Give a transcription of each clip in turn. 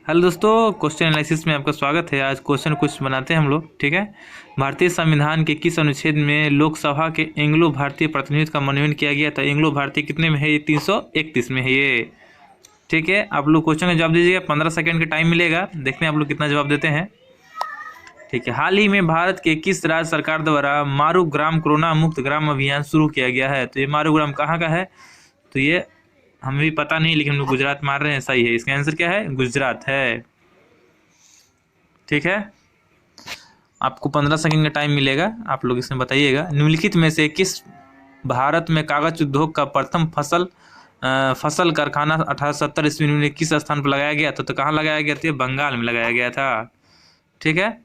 Hello दोस्तों, question analysis में आपका स्वागत है। आज क्वेश्चन कुछ बनाते हैं हम लोग, ठीक है। भारतीय संविधान के किस अनुच्छेद में लोकसभा के एंग्लो भारतीय प्रतिनिधित्व का मनोनयन किया गया था? एंग्लो भारतीय कितने में है? ये 331 में है ये, ठीक है। आप लोग क्वेश्चन का जवाब दीजिएगा, 15 सेकंड का टाइम मिलेगा। देखते हैं आप लोग कितना जवाब देते हैं, ठीक है। हाल ही में भारत के किस राज्य सरकार द्वारा मारूग्राम कोरोना मुक्त ग्राम अभियान शुरू किया गया है? तो ये मारूग्राम कहाँ का है? तो ये हमें भी पता नहीं, लेकिन हम लोग गुजरात मार रहे हैं, सही है। इसका आंसर क्या है? गुजरात है, ठीक है। आपको 15 सेकंड का टाइम मिलेगा, आप लोग इसमें बताइएगा। निम्नलिखित में से किस भारत में कागज उद्योग का प्रथम फसल कारखाना 1870 ईस्वी में किस स्थान पर लगाया गया था? तो कहाँ लगाया गया था? बंगाल में लगाया गया था, ठीक है।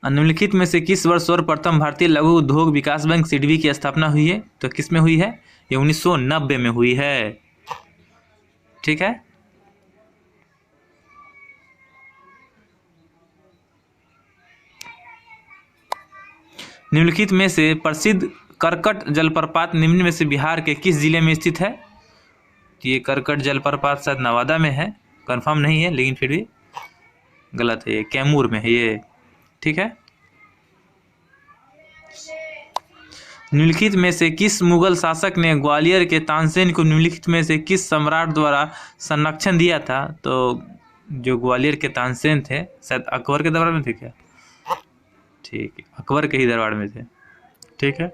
निम्नलिखित में से किस वर्ष सर्वप्रथम भारतीय लघु उद्योग विकास बैंक सिडबी की स्थापना हुई है? तो किस में हुई है? ये 1990 में हुई है, ठीक है। निम्नलिखित में से प्रसिद्ध करकट जलप्रपात निम्न में से बिहार के किस जिले में स्थित है? ये करकट जलप्रपात शायद नवादा में है, कंफर्म नहीं है, लेकिन फिर भी गलत है, ये कैमूर में है ये, ठीक है। निम्नलिखित में से किस मुगल शासक ने ग्वालियर के तानसेन को निम्नलिखित में से किस सम्राट द्वारा संरक्षण दिया था? तो जो ग्वालियर के तानसेन थे, शायद अकबर के दरबार में थे क्या? ठीक है, अकबर के ही दरबार में थे, ठीक है।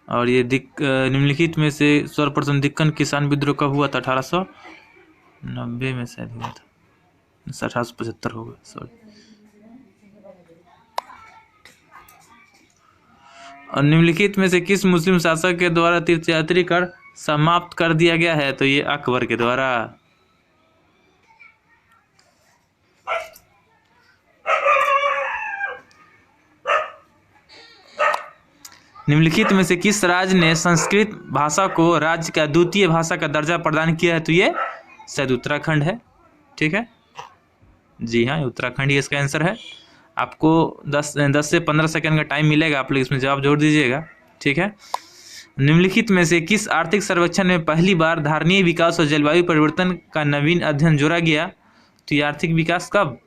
और ये निम्नलिखित में से सर्वप्रथम दिक्कन किसान विद्रोह कब हुआ था? 1890 में शायद हुआ था, 1875 होगा, सॉरी। और निम्नलिखित में से किस मुस्लिम शासक के द्वारा तीर्थयात्री कर समाप्त कर दिया गया है? तो ये अकबर के द्वारा। निम्नलिखित में से किस राज्य ने संस्कृत भाषा को राज्य का द्वितीय भाषा का दर्जा प्रदान किया है? तो ये शायद उत्तराखंड है, ठीक है। जी हाँ, उत्तराखंड ही इसका आंसर है। आपको 10 से 15 सेकंड का टाइम मिलेगा, आप लोग इसमें जवाब जोड़ दीजिएगा, ठीक है। निम्नलिखित में से किस आर्थिक सर्वेक्षण में पहली बार धारणीय विकास और जलवायु परिवर्तन का नवीन अध्ययन जोड़ा गया? तो ये आर्थिक विकास कब?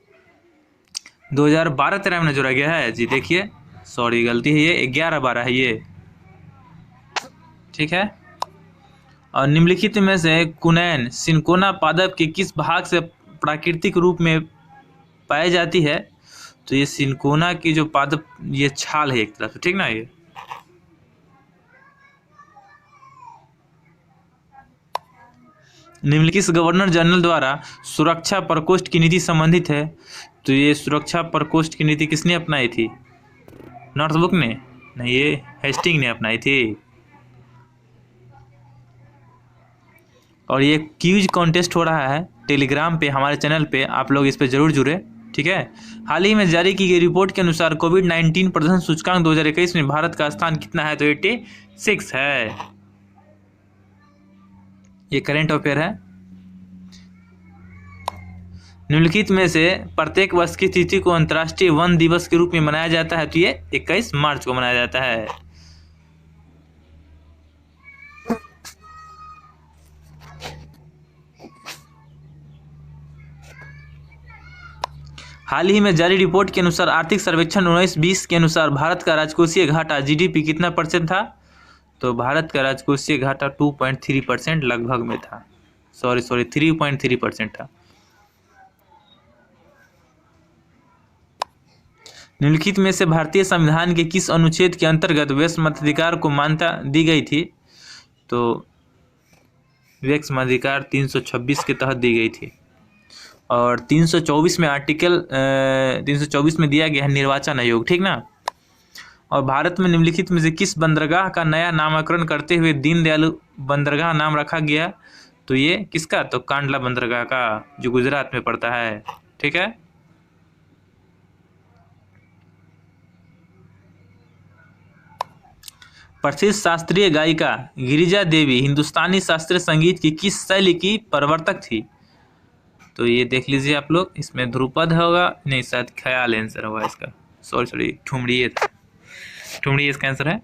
2012-13 में जोड़ा गया है जी। देखिए, सॉरी गलती है, ये 11-12 है ये, ठीक है। और निम्नलिखित में से कुनैन सिनकोना पादप के किस भाग से प्राकृतिक रूप में पाई जाती है? तो ये सिनकोना की जो पादप, ये छाल है एक तरह से, ठीक ना। ये निम्नलिखित गवर्नर जनरल द्वारा सुरक्षा प्रकोष्ठ की नीति संबंधित है? तो ये सुरक्षा प्रकोष्ठ की नीति किसने अपनाई थी? नॉर्थब्रुक ने नहीं, ये हेस्टिंग ने अपनाई थी। और ये क्यूज कॉन्टेस्ट हो रहा है टेलीग्राम पे, हमारे चैनल पे, आप लोग इस पे जरूर जुड़े, ठीक है। हाल ही में जारी की गई रिपोर्ट के अनुसार कोविड-19 प्रदर्शन सूचकांक 2021 में भारत का स्थान कितना है? तो 86 है, ये करंट अफेयर है। निम्नलिखित में से प्रत्येक वर्ष की तिथि को अंतर्राष्ट्रीय वन दिवस के रूप में मनाया जाता है? तो ये 21 मार्च को मनाया जाता है। हाल ही में जारी रिपोर्ट के अनुसार आर्थिक सर्वेक्षण 19-20 के अनुसार भारत का राजकोषीय घाटा जीडीपी कितना परसेंट था? तो भारत का राजकोषीय घाटा 2.3% लगभग में था, सॉरी 3.3% था। निम्नलिखित में से भारतीय संविधान के किस अनुच्छेद के अंतर्गत व्यक्ति मताधिकार को मान्यता दी गई थी? तो व्यक्ति मताधिकार 326 के तहत दी गई थी। और 324 में आर्टिकल 324 में दिया गया है निर्वाचन आयोग, ठीक ना। और भारत में निम्नलिखित में से किस बंदरगाह का नया नामकरण करते हुए दीनदयाल बंदरगाह नाम रखा गया? तो ये किसका? तो कांडला बंदरगाह का, जो गुजरात में पड़ता है, ठीक है। प्रसिद्ध शास्त्रीय गायिका गिरिजा देवी हिंदुस्तानी शास्त्रीय संगीत की किस शैली की प्रवर्तक थी? तो ये देख लीजिए आप लोग, इसमें ध्रुपद होगा नहीं, शायद ख्याल आंसर होगा इसका, सॉरी ठुमरी था, ठुमरी इसका आंसर है।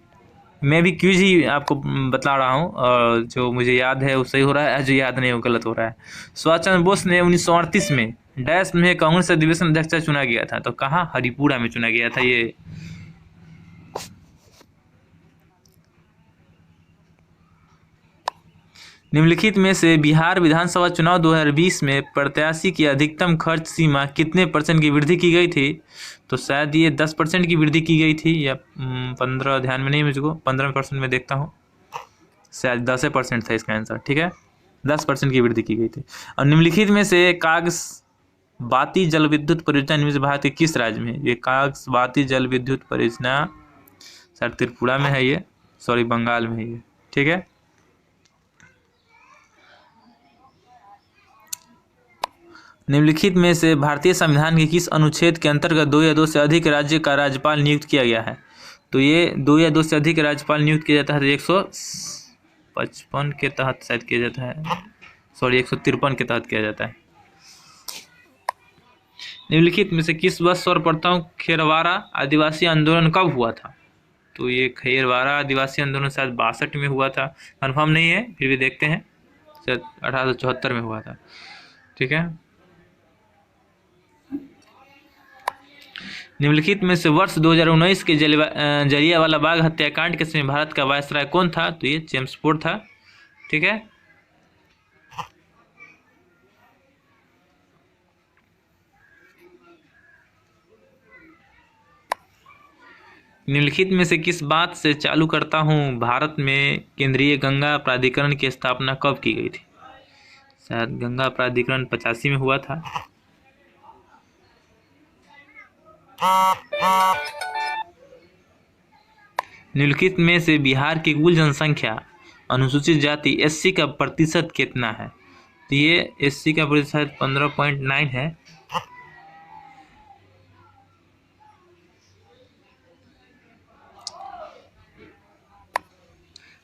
मैं भी क्यूज ही आपको बता रहा हूँ, और जो मुझे याद है वो सही हो रहा है, जो याद नहीं वो गलत हो रहा है। सुभाष चंद्र बोस ने 1938 में डैश में कांग्रेस अधिवेशन अध्यक्ष चुना गया था, तो कहाँ? हरिपुरा में चुना गया था ये। निम्नलिखित में से बिहार विधानसभा चुनाव 2020 में प्रत्याशी की अधिकतम खर्च सीमा कितने % की वृद्धि की गई थी? तो शायद ये 10% की वृद्धि की गई थी, या 15, ध्यान में नहीं मुझको, 15% में देखता हूँ, शायद 10% था इसका आंसर। ठीक है, 10% की वृद्धि की गई थी। और निम्नलिखित में से कागजबाती जल विद्युत परियोजना निम्न से भारत के किस राज्य में है? ये कागजबाती जल विद्युत परियोजना शायद त्रिपुरा में है ये, सॉरी बंगाल में है ये। ठीक है, निम्नलिखित में से भारतीय संविधान के किस अनुच्छेद के अंतर्गत 2 या 2 से अधिक राज्य का राज्यपाल नियुक्त किया गया है? तो ये 2 या 2 से अधिक राज्यपाल नियुक्त किया जाता है, तो 155 के तहत शायद किया जाता है, सॉरी 153 के तहत किया जाता है। निम्नलिखित में से किस वर्ष सर्वप्रथम खेरवारा आदिवासी आंदोलन कब हुआ था? तो ये खेरवारा आदिवासी आंदोलन शायद 62 में हुआ था, कन्फर्म नहीं है, फिर भी देखते हैं, शायद 1874 में हुआ था। ठीक है, निम्नलिखित में से वर्ष 2019 के जलियांवाला बाग हत्याकांड के समय भारत का वायसराय कौन था? तो ये चेम्सफोर्ड था। ठीक है, निम्नलिखित में से किस बात से चालू करता हूँ भारत में केंद्रीय गंगा प्राधिकरण की स्थापना कब की गई थी? शायद गंगा प्राधिकरण 85 में हुआ था। निम्नलिखित में से बिहार की कुल जनसंख्या अनुसूचित जाति SC का प्रतिशत कितना है? तो ये SC का प्रतिशत 15.9 है।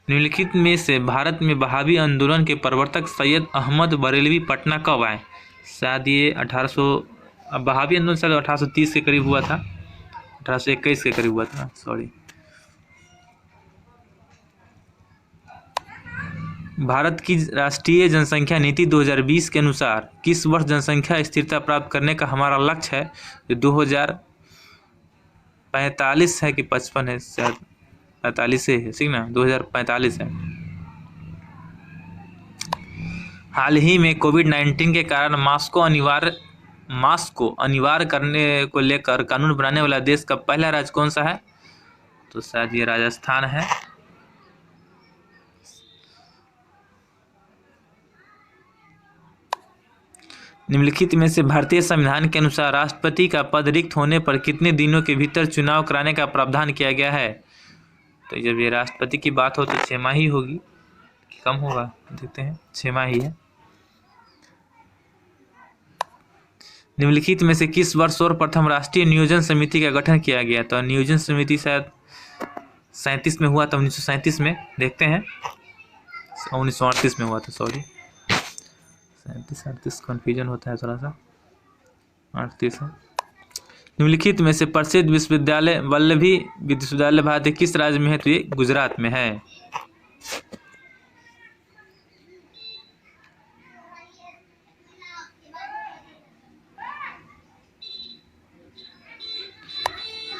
निम्नलिखित में से भारत में वहाबी आंदोलन के प्रवर्तक सैयद अहमद बरेलवी पटना कब आए? शायद ये 1800, अब वहाबी आंदोलन शायद 1830 के करीब हुआ था, 1821 के करीब हुआ था, सॉरी। भारत की राष्ट्रीय जनसंख्या नीति 2020 के अनुसार किस वर्ष जनसंख्या स्थिरता प्राप्त करने का हमारा लक्ष्य है? जो 2045 है कि 55 है, शायद 45 है, ठीक ना, 2045 है। हाल ही में कोविड-19 के कारण मास्क को अनिवार्य करने को लेकर कानून बनाने वाला देश का पहला राज्य कौन सा है? तो शायद ये राजस्थान है। निम्नलिखित में से भारतीय संविधान के अनुसार राष्ट्रपति का पद रिक्त होने पर कितने दिनों के भीतर चुनाव कराने का प्रावधान किया गया है? तो जब ये राष्ट्रपति की बात हो तो 6 माह ही होगी, कम होगा, देखते हैं, 6 माह ही है। निम्नलिखित में से किस वर्ष सर्वप्रथम राष्ट्रीय नियोजन समिति का गठन किया गया? तो नियोजन समिति शायद 37 में हुआ था, 1937 में, देखते हैं, 1938 में हुआ था, सॉरी 37-38 कन्फ्यूजन होता है थोड़ा सा, 38 है। निम्नलिखित में से प्रसिद्ध विश्वविद्यालय वल्लभी विश्वविद्यालय भारत के किस राज्य में है? तो ये गुजरात में है।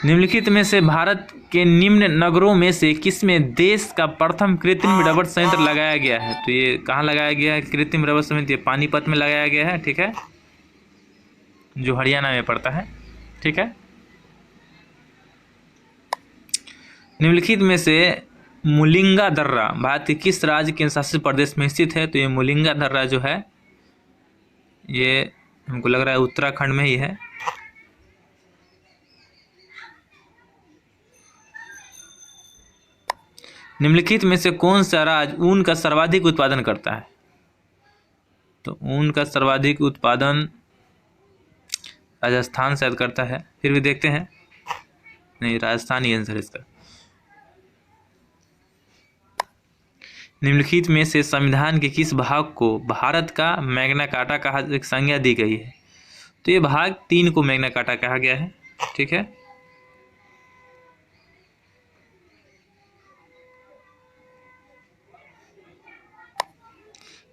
निम्नलिखित में से भारत के निम्न नगरों में से किसमें देश का प्रथम कृत्रिम रबर संयंत्र लगाया गया है? तो ये कहाँ लगाया गया है कृत्रिम रबर संयंत्र? ये पानीपत में लगाया गया है, ठीक है, जो हरियाणा में पड़ता है। ठीक है, निम्नलिखित में से मुलिंगा दर्रा भारत के किस राज्य केंद्र शासित प्रदेश में स्थित है? तो ये मुलिंगा दर्रा जो है ये हमको लग रहा है उत्तराखंड में ही है। निम्नलिखित में से कौन सा राज्य ऊन का सर्वाधिक उत्पादन करता है? तो ऊन का सर्वाधिक उत्पादन राजस्थान शायद करता है, फिर भी देखते हैं, नहीं, राजस्थान ही आंसर इसका। निम्नलिखित में से संविधान के किस भाग को भारत का मैग्ना कार्टा कहा संज्ञा दी गई है? तो ये भाग 3 को मैग्ना कार्टा कहा गया है। ठीक है,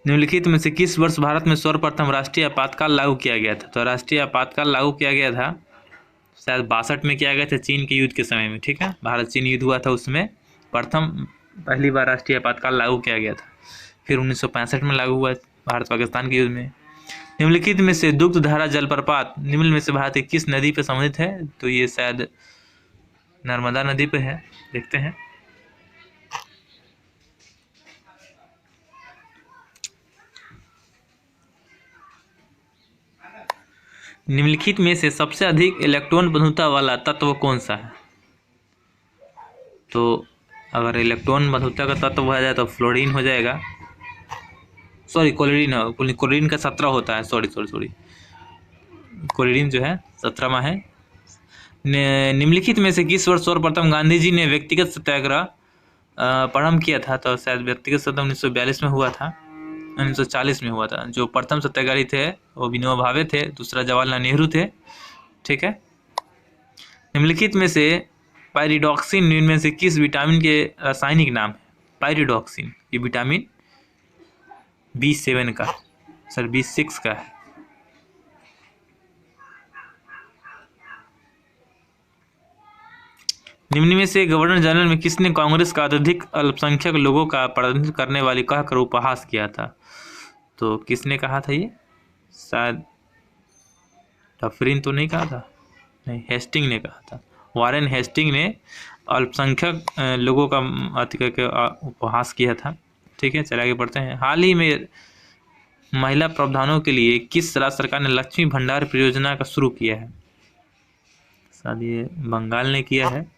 निम्नलिखित में से किस वर्ष भारत में सर्वप्रथम राष्ट्रीय आपातकाल लागू किया गया था? तो राष्ट्रीय आपातकाल लागू किया गया था शायद 62 में किया गया था, चीन के युद्ध के समय में। ठीक है, भारत चीन युद्ध हुआ था, उसमें पहली बार राष्ट्रीय आपातकाल लागू किया गया था। फिर 1965 में लागू हुआ भारत पाकिस्तान के युद्ध में। निम्नलिखित में से दुग्धधारा जलप्रपात निम्न में से भारत की किस नदी पर संबंधित है? तो ये शायद नर्मदा नदी पे है, देखते हैं। निम्नलिखित में से सबसे अधिक इलेक्ट्रॉन बंधुता वाला तत्व कौन सा है? तो अगर इलेक्ट्रॉन बंधुता का तत्व हो जाए तो फ्लोरीन हो जाएगा, सॉरी क्लोरीन, क्लोरीन का 17 होता है, सॉरी क्लोरीन जो है 17वां है। निम्नलिखित में से किस वर्ष सर्वप्रथम गांधी जी ने व्यक्तिगत सत्याग्रह प्रारंभ किया था? तो शायद व्यक्तिगत सत्याग्रह 1942 में हुआ था, 1940 में हुआ था। जो प्रथम सत्याग्रही थे वो विनोबा भावे थे, दूसरा जवाहरलाल नेहरू थे। ठीक है, निम्नलिखित में से पायरिडॉक्सिन निम्न में से किस विटामिन के रासायनिक नाम है? पायरिडॉक्सिन ये विटामिन B7 का, सर B6 का है। निम्न में से गवर्नर जनरल में किसने कांग्रेस का अत्यधिक अल्पसंख्यक लोगों का प्रतिनिधित्व करने वाली कहकर उपहास किया था? तो किसने कहा था ये? शायद डफरिन तो नहीं कहा था, नहीं, हेस्टिंग ने कहा था। वारेन हेस्टिंग ने अल्पसंख्यक लोगों का अति करके उपहास किया था। ठीक है, चलिए आगे बढ़ते हैं। हाल ही में महिला प्रावधानों के लिए किस राज्य सरकार ने लक्ष्मी भंडार परियोजना का शुरू किया है? शायद ये बंगाल ने किया है।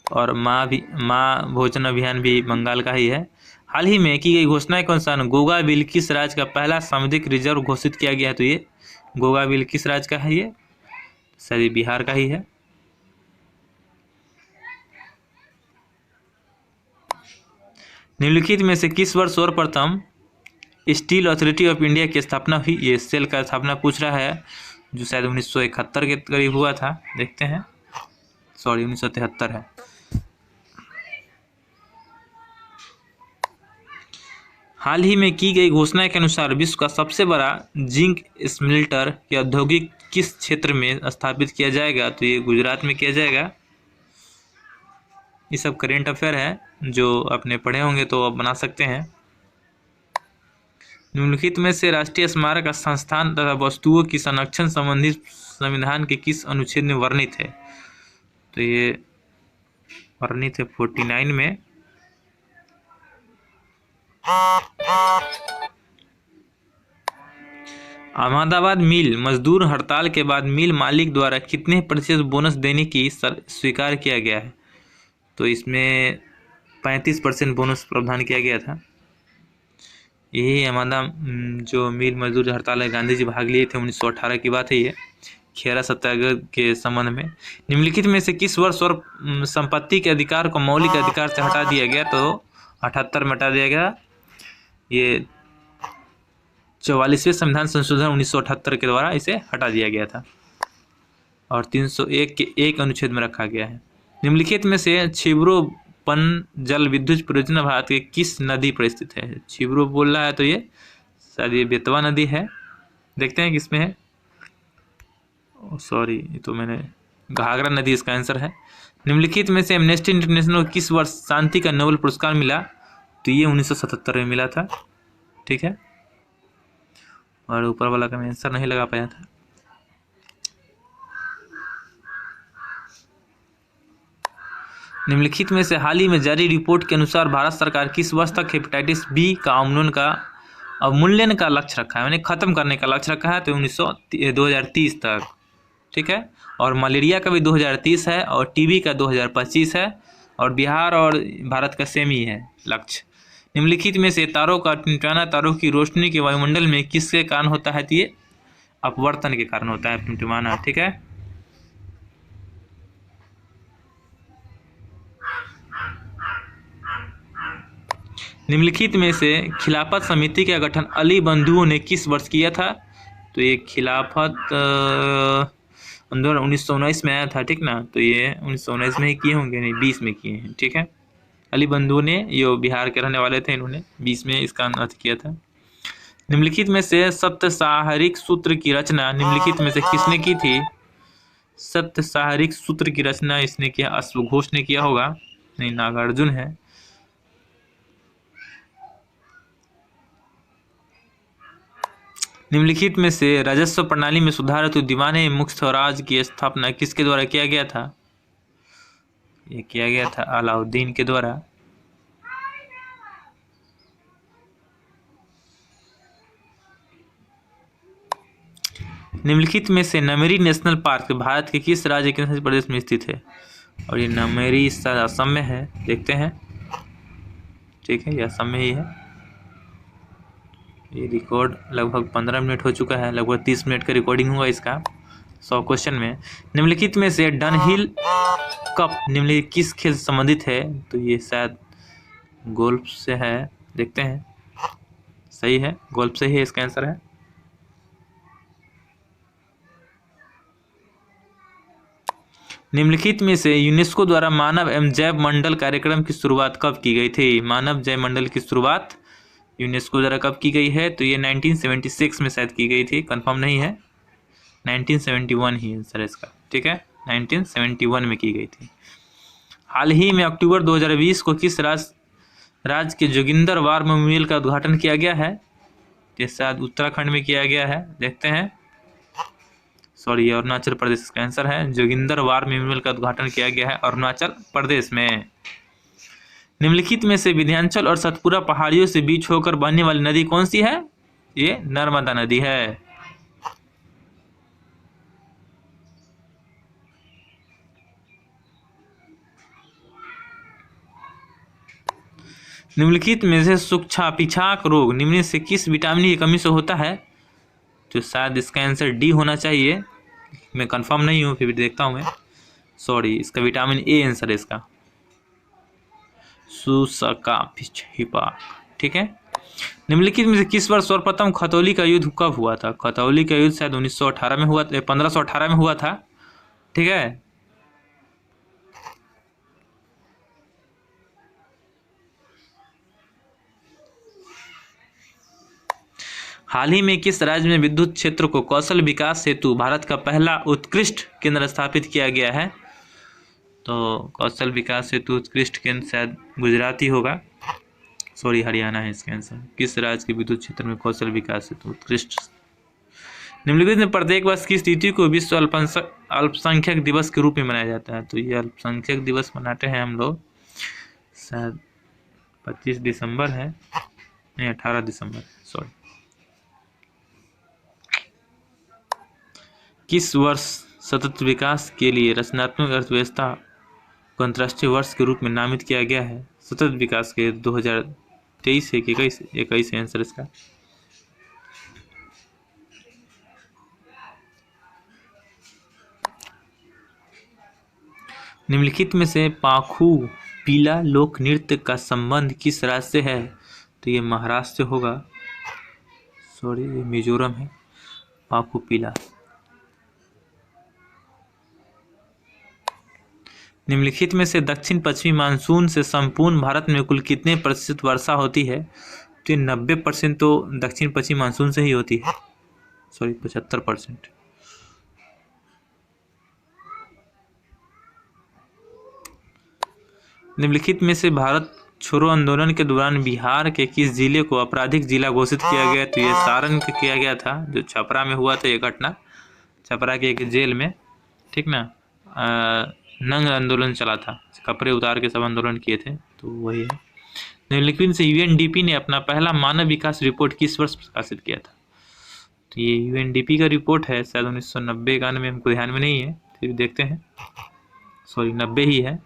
और माँ भोजन अभियान भी बंगाल का ही है। हाल ही में की गई घोषणा के अनुसार गोगा बिल किस राज्य का पहला सामुदायिक रिजर्व घोषित किया गया है? तो ये गोगा बिल किस राज्य का है? ये शायद बिहार का ही है। निम्नलिखित में से किस वर्ष सर्वप्रथम स्टील अथॉरिटी ऑफ इंडिया की स्थापना हुई? ये सेल का स्थापना पूछ रहा है, जो शायद 1971 के करीब हुआ था, देखते हैं, सॉरी 1973 है। हाल ही में की गई घोषणा के अनुसार विश्व का सबसे बड़ा जिंक स्मेल्टर या औद्योगिक किस क्षेत्र में स्थापित किया जाएगा? तो ये गुजरात में किया जाएगा। ये सब करेंट अफेयर है, जो आपने पढ़े होंगे तो आप बना सकते हैं। निम्नलिखित में से राष्ट्रीय स्मारक संस्थान तथा वस्तुओं की संरक्षण संबंधी संविधान के किस अनुच्छेद में वर्णित है? तो ये वर्णित है 49 में। अहमदाबाद मिल मजदूर हड़ताल के बाद मिल मालिक द्वारा कितने प्रतिशत बोनस देने की स्वीकार किया गया है? तो इसमें 35% बोनस प्रावधान किया गया था। यही अहमदाबाद जो मिल मजदूर हड़ताल है, गांधी जी भाग लिए थे, 1918 की बात है ये, खेरा सत्याग्रह के संबंध में। निम्नलिखित में से किस वर्ष और संपत्ति के अधिकार को मौलिक अधिकार से हटा दिया गया? तो 78 में हटा दिया गया। ये 44वें संविधान संशोधन 1978 के द्वारा इसे हटा दिया गया था और 301 के एक अनुच्छेद में रखा गया है। निम्नलिखित में से छिब्रो पन जल विद्युत परियोजना भारत के किस नदी पर स्थित है? छिब्रो बोल रहा है तो ये शायद ये बेतवा नदी है, देखते हैं किसमें है। सॉरी, ये तो मैंने घाघरा नदी इसका आंसर है। निम्नलिखित में से एमनेस्टी इंटरनेशनल को किस वर्ष शांति का नोबेल पुरस्कार मिला? तो ये 1977 में मिला था। ठीक है, और ऊपर वाला का मैं आंसर नहीं लगा पाया था। निम्नलिखित में से हाल ही में जारी रिपोर्ट के अनुसार भारत सरकार किस वर्ष तक हेपेटाइटिस बी का अवमूल्यन का लक्ष्य रखा है, यानी खत्म करने का लक्ष्य रखा है? तो 2030 तक। ठीक है, और मलेरिया का भी 2030 है और टीबी का 2025 है, और बिहार और भारत का सेम ही है लक्ष्य। निम्नलिखित में से तारों का टिमटिमाना तारों की रोशनी के वायुमंडल में किसके कारण होता है? तो ये अपवर्तन के कारण होता है टिमटिमाना। ठीक है, निम्नलिखित में से खिलाफत समिति का गठन अली बंधुओं ने किस वर्ष किया था? तो ये खिलाफत आंदोलन 1919 में आया था। ठीक ना, तो ये 1919 में ही किए होंगे, नहीं 20 में किए हैं। ठीक है, अली बंधु ने, ये बिहार के रहने वाले थे, इन्होंने 20 में इसका अर्थ किया था। निम्नलिखित में से सप्तसाहरिक सूत्र की रचना निम्नलिखित में से किसने की थी? सप्तसाहरिक सूत्र की रचना इसने किया, अश्वघोष ने किया होगा, नहीं, नागार्जुन है। निम्नलिखित में से राजस्व प्रणाली में सुधार हेतु दीवाने मुख्य स्वराज की स्थापना किसके द्वारा किया गया था? ये किया गया था अलाउद्दीन के द्वारा। निम्नलिखित में से नमेरी नेशनल पार्क भारत के किस राज्य के केंद्र प्रदेश में स्थित है? और ये नमेरी असम में है, देखते हैं। ठीक है, ये असम में ही है। ये रिकॉर्ड लगभग 15 मिनट हो चुका है, लगभग 30 मिनट का रिकॉर्डिंग हुआ इसका 100 क्वेश्चन में। निम्नलिखित में से डनहिल कप निम्नलिखित किस खेल से संबंधित है? तो ये शायद गोल्फ से है, देखते हैं। सही है, गोल्फ से ही इसका आंसर है। निम्नलिखित में से यूनेस्को द्वारा मानव एवं जैव मंडल कार्यक्रम की शुरुआत कब की गई थी? मानव जैव मंडल की शुरुआत यूनेस्को द्वारा कब की गई है? तो ये 1976 में शायद की गई थी, कंफर्म नहीं है। 1971 ही आंसर है इसका। ठीक है, 1971 में की गई थी। हाल ही में अक्टूबर 2020 को किस राज्य के जोगिंदर वार मेमोरियल का उद्घाटन किया गया है? ये शायद उत्तराखंड में किया गया है, देखते हैं। सॉरी, अरुणाचल प्रदेश का आंसर है। जोगिंदर वार मेमोरियल का उद्घाटन किया गया है अरुणाचल प्रदेश में। निम्नलिखित में से विंध्याचल और सतपुरा पहाड़ियों से बीच होकर बहने वाली नदी कौन सी है? ये नर्मदा नदी है। निम्नलिखित में से सूक्ष्म पिछाक रोग निम्न से किस विटामिन की कमी से होता है? तो शायद इसका आंसर डी होना चाहिए, मैं कंफर्म नहीं हूँ, फिर भी देखता हूँ मैं। सॉरी, इसका विटामिन ए आंसर है इसका, सूसका पिछाक। ठीक है। निम्नलिखित में से किस वर्ष सर्वप्रथम खतौली का युद्ध कब हुआ था? खतौली का युद्ध शायद 1918 में हुआ, 1518 में हुआ था। ठीक है। हाल ही में किस राज्य में विद्युत क्षेत्र को कौशल विकास हेतु भारत का पहला उत्कृष्ट केंद्र स्थापित किया गया है? तो कौशल विकास हेतु उत्कृष्ट केंद्र शायद गुजरात ही होगा, सॉरी हरियाणा है इसका आंसर। किस राज्य के विद्युत क्षेत्र में कौशल विकास हेतु उत्कृष्ट? निम्नलिखित में प्रत्येक वर्ष किस तिथि को विश्व अल्पसंख्यक दिवस के रूप में मनाया जाता है? तो ये अल्पसंख्यक दिवस मनाते हैं हम लोग, शायद 25 दिसंबर है, नहीं 18 दिसंबर, सॉरी। किस वर्ष सतत विकास के लिए रचनात्मक अर्थव्यवस्था को अंतर्राष्ट्रीय वर्ष के रूप में नामित किया गया है? सतत विकास के 2023 है कि 21 है आंसर इसका। निम्नलिखित में से पाखू पीला लोक नृत्य का संबंध किस राज्य से है? तो ये महाराष्ट्र से होगा, सॉरी ये मिजोरम है, पाखू पीला। निम्नलिखित में से दक्षिण पश्चिमी मानसून से संपूर्ण भारत में कुल कितने प्रतिशत वर्षा होती है? तो 90% तो दक्षिण पश्चिमी मानसून से ही होती है, सॉरी 75%। निम्नलिखित में से भारत छोड़ो आंदोलन के दौरान बिहार के किस जिले को आपराधिक जिला घोषित किया गया? तो ये सारण का किया गया था, जो छपरा में हुआ था ये घटना, छपरा के एक जेल में। ठीक ना, नंग आंदोलन चला था, कपड़े उतार के सब आंदोलन किए थे, तो वही है। निम्नलिखित से यूएनडीपी ने अपना पहला मानव विकास रिपोर्ट किस वर्ष प्रकाशित किया था? तो ये यूएनडीपी का रिपोर्ट है, शायद 1990-91 में, हमको ध्यान में नहीं है, फिर देखते हैं, सॉरी 90 ही है।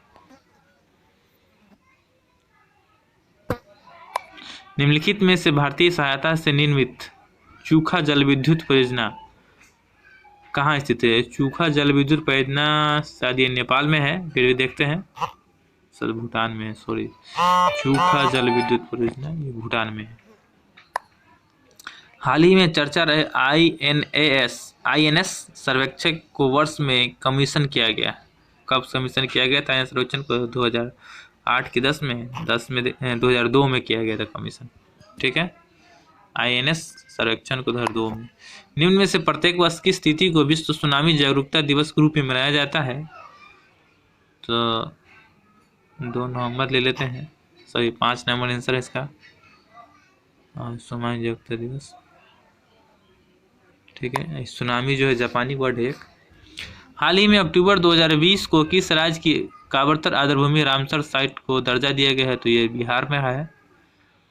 निम्नलिखित में से भारतीय सहायता से निर्मित चूखा जल विद्युत परियोजना कहाँ स्थित है? चूखा जल विद्युत परियोजना शायद ये नेपाल में है, फिर भी देखते हैं, सर भूटान में है, सॉरी चूखा जल विद्युत परियोजना ये भूटान में है। हाल ही में चर्चा रहे आईएनएस सर्वेक्षक को वर्ष में कमीशन किया गया, कब कमीशन किया गया था? सर्वेक्षण को 2018 8 की 10 में 2002 में किया गया था कमीशन, ठीक है। INS सर्वेक्षण को 2002 में। निम्न में से प्रत्येक वर्ष की स्थिति को विश्व सुनामी जागरूकता दिवस के रूप में मनाया जाता है? तो 2 नवंबर ले लेते हैं, सॉरी 5 नवंबर आंसर है इसका, सुनामी जागरूकता दिवस, ठीक है। सुनामी जो है जापानी वर्ड है एक। हाल ही में अक्टूबर 2020 को किस राज्य की कावरतर आर्द्रभूमि रामसर साइट को दर्जा दिया गया है? तो ये बिहार में है।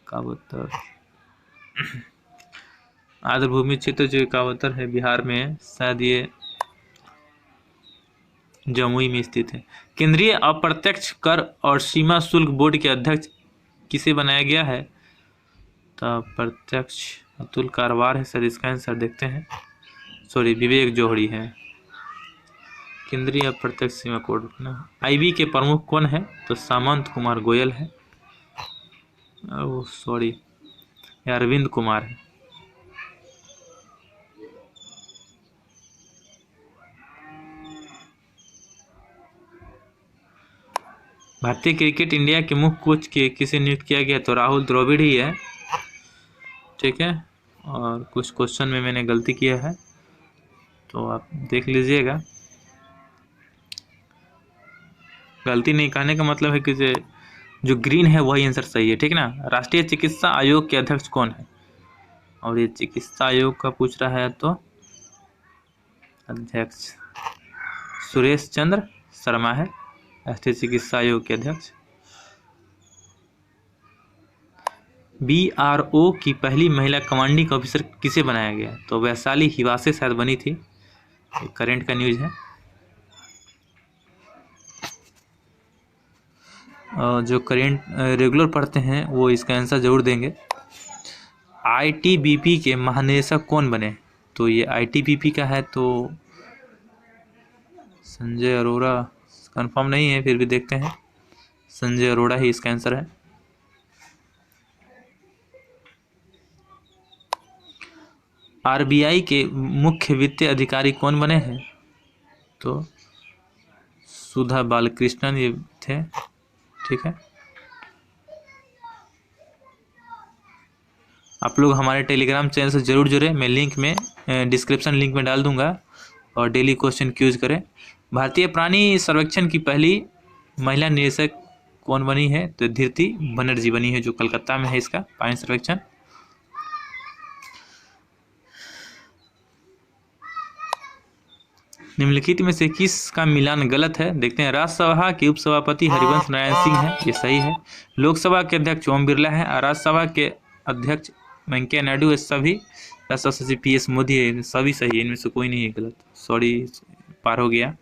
कावरतर आर्द्रभूमि क्षेत्र जो कावरतर है बिहार में है, शायद ये जमुई में स्थित है। केंद्रीय अप्रत्यक्ष कर और सीमा शुल्क बोर्ड के अध्यक्ष किसे बनाया गया है? तो अप्रत्यक्ष अतुल कारवार है सर, इसका आंसर देखते हैं, सॉरी विवेक जोहड़ी है। केंद्रीय अप्रत्यक्ष सीमा कोड ना। IB के प्रमुख कौन है? तो सामंत कुमार गोयल है। ओह सॉरी, अरविंद कुमार है। भारतीय क्रिकेट इंडिया के मुख्य कोच के किसे नियुक्त किया गया? तो राहुल द्रविड़ ही है, ठीक है। और कुछ क्वेश्चन में मैंने गलती किया है तो आप देख लीजिएगा। गलती नहीं कहने का मतलब है कि जो ग्रीन है वही आंसर सही है, ठीक है ना। राष्ट्रीय चिकित्सा आयोग के अध्यक्ष कौन है? और ये चिकित्सा आयोग का पूछ रहा है तो अध्यक्ष सुरेश चंद्र शर्मा है राष्ट्रीय चिकित्सा आयोग के अध्यक्ष। BRO की पहली महिला कमांडिंग ऑफिसर किसे बनाया गया? तो वैशाली हिवासे शायद बनी थी, करंट का न्यूज है। जो करंट रेगुलर पढ़ते हैं वो इसका आंसर जरूर देंगे। ITBP के महानिदेशक कौन बने? तो ये ITBP का है तो संजय अरोड़ा, कंफर्म नहीं है फिर भी देखते हैं, संजय अरोड़ा ही इसका आंसर है। RBI के मुख्य वित्तीय अधिकारी कौन बने हैं? तो सुधा बालकृष्णन ये थे, ठीक है। आप लोग हमारे टेलीग्राम चैनल से जरूर जुड़े, मैं लिंक में डिस्क्रिप्शन लिंक में डाल दूंगा, और डेली क्वेश्चन क्यूज करें। भारतीय प्राणी सर्वेक्षण की पहली महिला निदेशक कौन बनी है? तो धीरती बनर्जी बनी है, जो कलकत्ता में है इसका प्राणी सर्वेक्षण। निम्नलिखित में से किसका मिलान गलत है? देखते हैं। राज्यसभा के उपसभापति हरिवंश नारायण सिंह है, ये सही है। लोकसभा के अध्यक्ष ओम बिरला है, और राज्यसभा के अध्यक्ष वेंकैया नायडू है। सभी राज्यसभा सचिव PS मोदी है, सभी सही है, इनमें से कोई नहीं है गलत। सॉरी पार हो गया,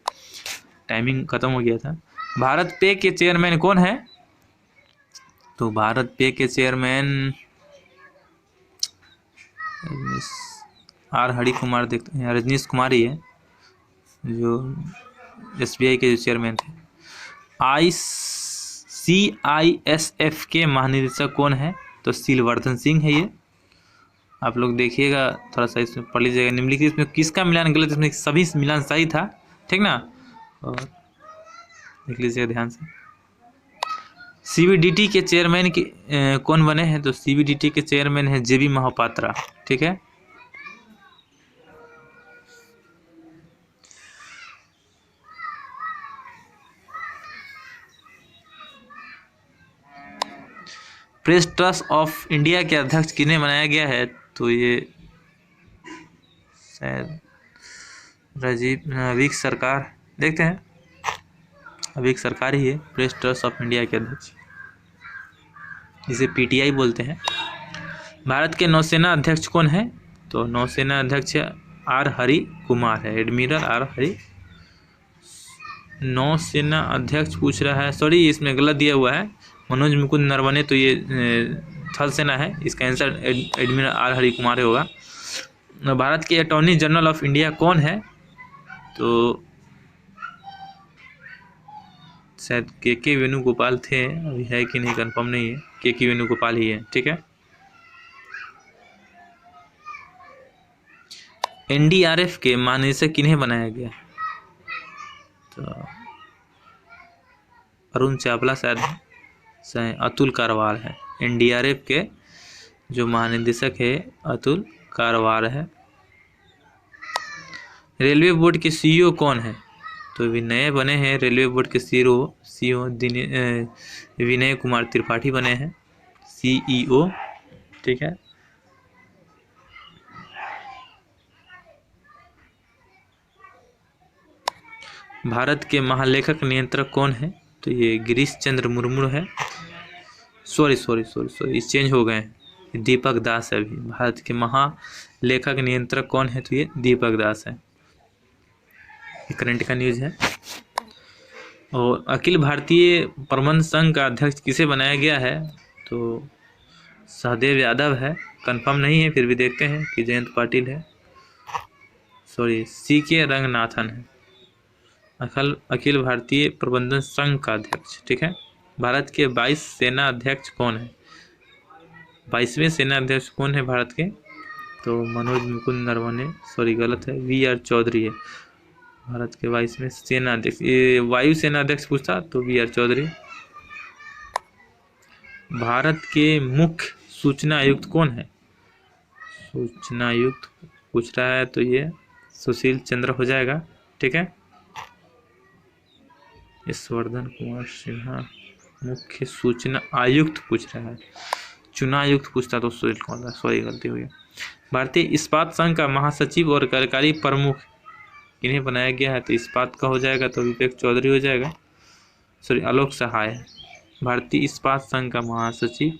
टाइमिंग खत्म हो गया था। भारत पे के चेयरमैन कौन है? तो भारत पे के चेयरमैन हरि कुमार, देखते हैं रजनीश कुमार ही है, जो SBI के जो चेयरमैन थे। CISF के महानिदेशक कौन है? तो सिलवर्धन सिंह है ये। आप लोग देखिएगा, थोड़ा सा इसमें पढ़ लीजिएगा। निम्नलिखित इसमें किसका मिलान गलत? इसमें सभी मिलान सही था, ठीक ना, और देख लीजिएगा ध्यान से। CBDT के चेयरमैन की कौन बने हैं? तो CBDT के चेयरमैन है JB महापात्रा, ठीक है। प्रेस ट्रस्ट ऑफ इंडिया के अध्यक्ष किन्हें बनाया गया है? तो ये शायद अविक सरकार, देखते हैं, अविक सरकार ही है प्रेस ट्रस्ट ऑफ इंडिया के अध्यक्ष, जिसे PTI बोलते हैं। भारत के नौसेना अध्यक्ष कौन है? तो नौसेना अध्यक्ष R हरि कुमार है, एडमिरल R हरि। नौसेना अध्यक्ष पूछ रहा है, सॉरी इसमें गलत दिया हुआ है, मनोज मुकुंद नरवणे, तो ये थल सेना है, इसका answer admiral R Hari Kumar होगा। भारत के अटॉर्नी जनरल ऑफ इंडिया कौन है? तो शायद KK वेणुगोपाल थे, अभी है कि नहीं कंफर्म नहीं है, KK वेणुगोपाल ही है, ठीक है। NDRF के महानिदेशक किन्हें बनाया गया? तो अरुण चावला शायद, अतुल कारवार है। एनडीआरएफ के जो महानिदेशक है अतुल कारवार है। रेलवे बोर्ड के सीईओ कौन है? तो अभी नए बने हैं रेलवे बोर्ड के सीईओ विनय कुमार त्रिपाठी बने हैं सीईओ। ठीक है। भारत के महालेखक नियंत्रक कौन है? तो ये गिरीश चंद्र मुर्मू है। सॉरी चेंज हो गए हैं, दीपक दास है अभी। भारत के महालेखक नियंत्रक कौन है? तो ये दीपक दास है। ये करंट का न्यूज है। और अखिल भारतीय प्रबंध संघ का अध्यक्ष किसे बनाया गया है? तो सहदेव यादव है। कंफर्म नहीं है, फिर भी देखते हैं कि जयंत पाटिल है। CK रंगनाथन है अखिल भारतीय प्रबंधन संघ का अध्यक्ष। ठीक है। भारत के 22 सेना अध्यक्ष कौन है? 22वें सेना अध्यक्ष कौन है भारत के? तो मनोज मुकुंद नरवणे, गलत है, VR चौधरी है भारत के 22वें सेना अध्यक्ष। ये वायु सेना अध्यक्ष पूछता तो VR चौधरी। भारत के मुख्य सूचना आयुक्त कौन है? सूचना आयुक्त पूछ रहा है तो ये सुशील चंद्र हो जाएगा। ठीक है। यशवर्धन कुमार सिन्हा मुख्य सूचना आयुक्त पूछ रहा है, चुनाव आयुक्त पूछता तो सुशील कुमार, गलती हुई। भारतीय इस्पात संघ का महासचिव और कार्यकारी प्रमुख किन्हें बनाया गया है? तो इस्पात का हो जाएगा तो विवेक चौधरी हो जाएगा, आलोक सहाय। भारतीय इस्पात संघ का महासचिव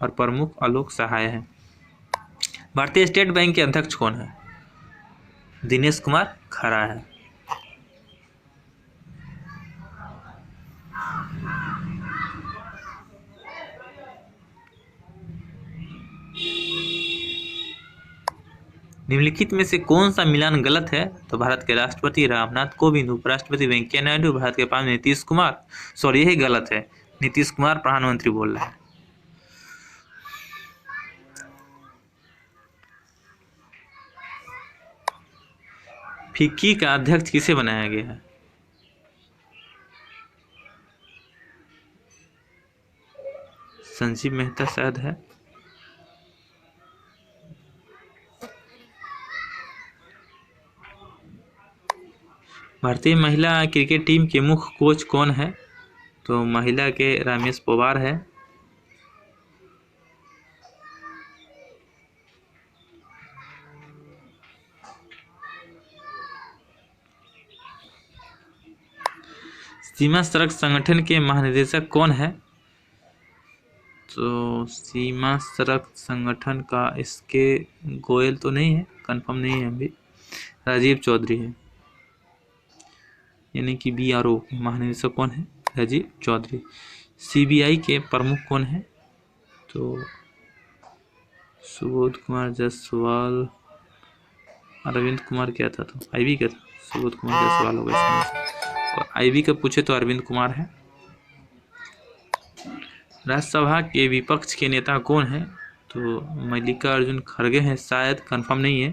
और प्रमुख आलोक सहाय है। भारतीय स्टेट बैंक के अध्यक्ष कौन है? दिनेश कुमार खरा है। निम्नलिखित में से कौन सा मिलान गलत है? तो भारत के राष्ट्रपति रामनाथ कोविंद, उपराष्ट्रपति वेंकैया नायडू, भारत के प्रधानमंत्री नीतीश कुमार, यही गलत है, नीतीश कुमार प्रधानमंत्री बोल रहा है। फिक्की का अध्यक्ष किसे बनाया गया है? संजीव मेहता शायद है। भारतीय महिला क्रिकेट टीम के मुख्य कोच कौन है? तो महिला के रमेश पवार है। सीमा सड़क संगठन के महानिदेशक कौन है? तो सीमा सड़क संगठन का इसके गोयल तो नहीं है, कंफर्म नहीं है अभी, राजीव चौधरी है, यानी कि BRO महानिदेशक कौन है? राजीव चौधरी। CBI के प्रमुख कौन है? तो सुबोध कुमार जायसवाल, अरविंद कुमार क्या था? तो IB का था, सुबोध कुमार जायसवाल होगा इसमें। और IB का पूछे तो अरविंद कुमार है। राज्यसभा के विपक्ष के नेता कौन है? तो मल्लिकार्जुन खड़गे हैं शायद, कंफर्म नहीं है।